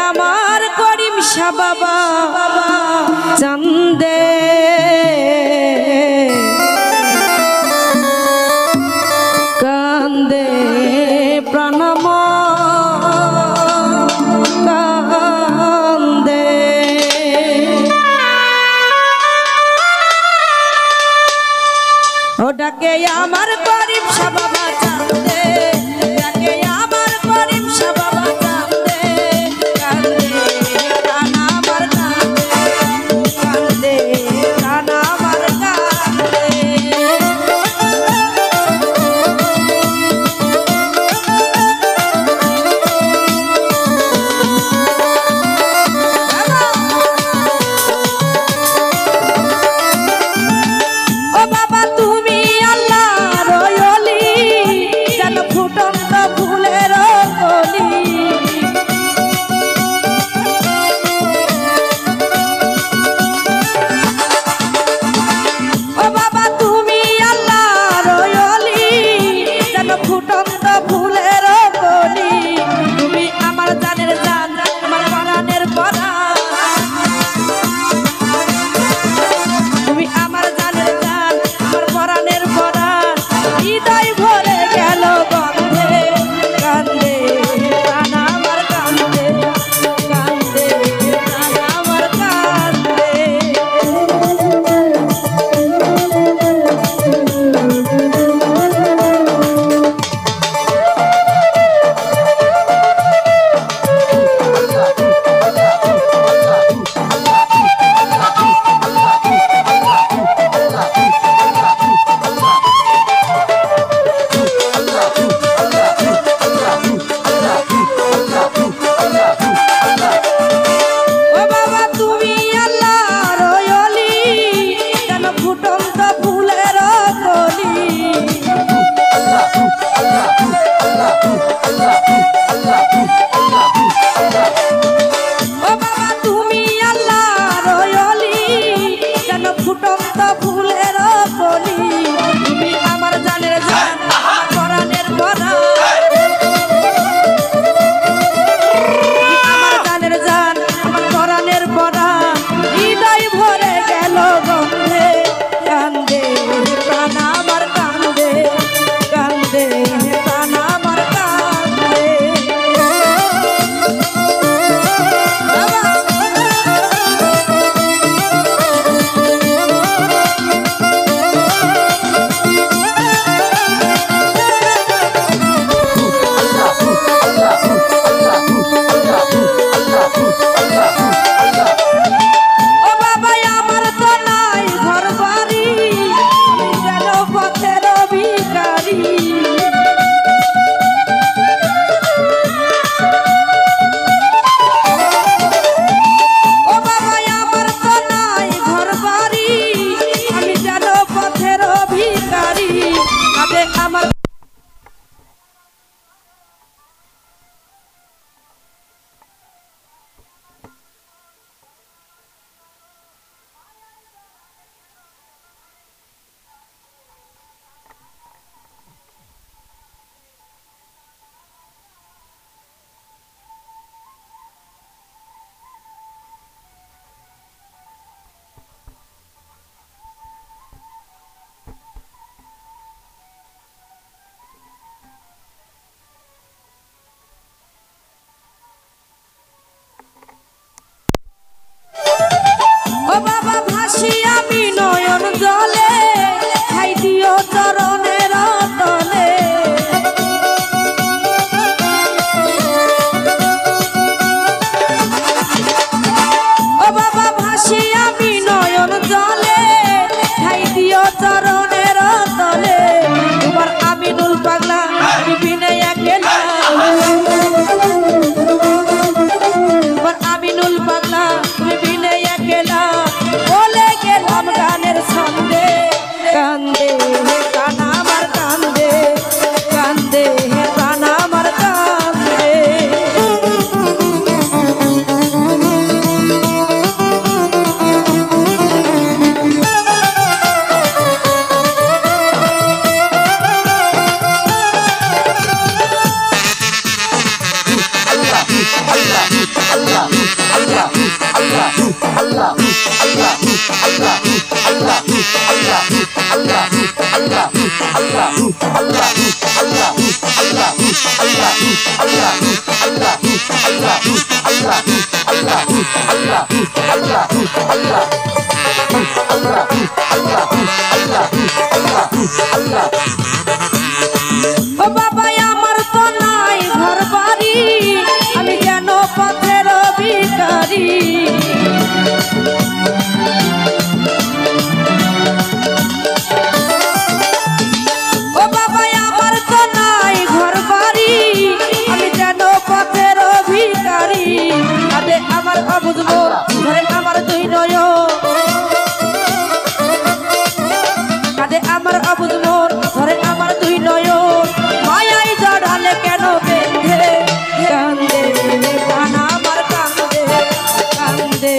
আমার করিম শাহ বাবা চান্দে কান্দে প্রাণম কান্দে ও ডাকে আমার করিম শাহ বাবা চান্দে ডাকে আমার করিম শাহ বাবা চান্দে কান্দে প্রাণ আমার কান্দে প্রাণ আমার কান্দে ও বাবা তুমি আল্লাহর ওলি ও বাবা আমার তো নাই ঘর বাড়ি আমি যেন পথের ভিখারি ও বাবা আমার তো নাই ঘর বাড়ি আমি যেন পথের ভিখারি আরে আমার অবুঝ মন ধরে আমার দুই নয়ন কাঁদে আমার অবুঝ মন ধরে আমার দুই নয়ন মায়াই জড়ালে কেন বেঁধে কান্দে প্রাণ আমার কান্দে কান্দে